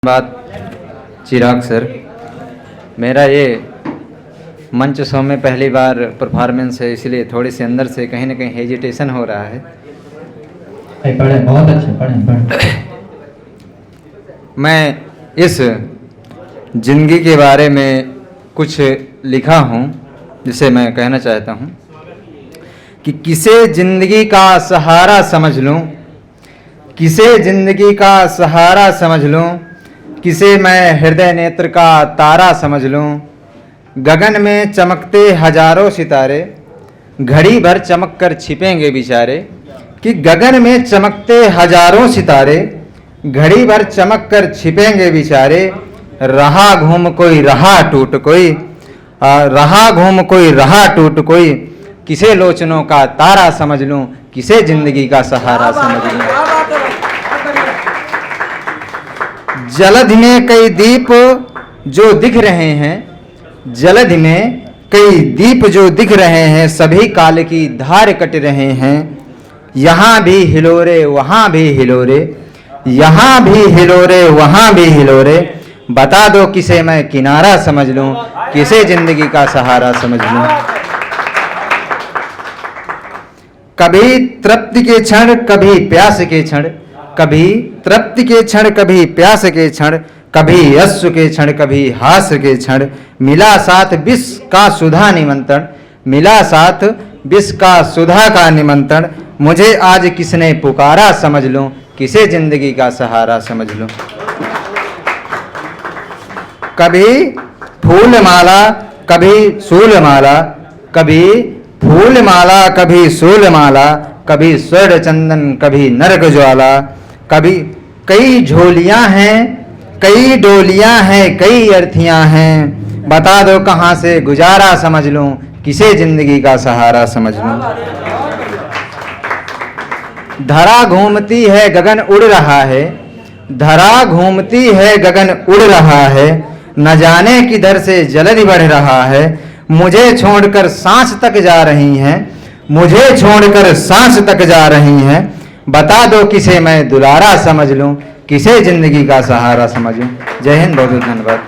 धन्यवाद चिराग सर। मेरा ये मंच शो में पहली बार परफॉर्मेंस है, इसलिए थोड़ी सी अंदर से कहीं ना कहीं हेजिटेशन हो रहा है। पढ़े बहुत अच्छे पढ़े। मैं इस जिंदगी के बारे में कुछ लिखा हूँ जिसे मैं कहना चाहता हूँ कि किसे जिंदगी का सहारा समझ लूँ, किसे जिंदगी का सहारा समझ लूँ, किसे मैं हृदय नेत्र का तारा समझ लूँ। गगन में चमकते हजारों सितारे घड़ी भर चमक कर छिपेंगे बेचारे, कि गगन में चमकते हजारों सितारे घड़ी भर चमक कर छिपेंगे बेचारे। रहा घूम कोई रहा टूट कोई, रहा घूम कोई रहा टूट कोई, किसे लोचनों का तारा समझ लूँ, किसे जिंदगी का सहारा समझ लूँ। जलधि में कई दीप जो दिख रहे हैं, जलधि में कई दीप जो दिख रहे हैं, सभी काल की धार कट रहे हैं। यहाँ भी हिलोरे वहाँ भी हिलोरे, यहाँ भी हिलोरे वहाँ भी हिलोरे, बता दो किसे मैं किनारा समझ लूँ, किसे जिंदगी का सहारा समझ लूँ। कभी तृप्ति के क्षण कभी प्यास के क्षण, कभी तृप्ति के क्षण कभी प्यास के क्षण, कभी अश्रु के क्षण कभी हास्य के क्षण, मिला साथ विष का सुधा निमंत्रण, मिला साथ विष का सुधा का निमंत्रण। मुझे आज किसने पुकारा समझ लूं, किसे जिंदगी का सहारा समझ लूं। कभी फूल माला कभी सूल माला, कभी फूल माला कभी सूल माला, कभी स्वर्ण चंदन कभी नरक ज्वाला। कभी कई झोलियां हैं कई डोलियां हैं कई अर्थियां हैं, बता दो कहां से गुजारा समझ लूं, किसे जिंदगी का सहारा समझ लूं। धरा घूमती है गगन उड़ रहा है, धरा घूमती है गगन उड़ रहा है, न जाने किधर से जल्दी बढ़ रहा है। मुझे छोड़कर सांस तक जा रही हैं, मुझे छोड़कर सांस तक जा रही हैं, बता दो किसे मैं दुलारा समझ लूं, किसे जिंदगी का सहारा समझूं। जय हिंद, बहुत बहुत धन्यवाद।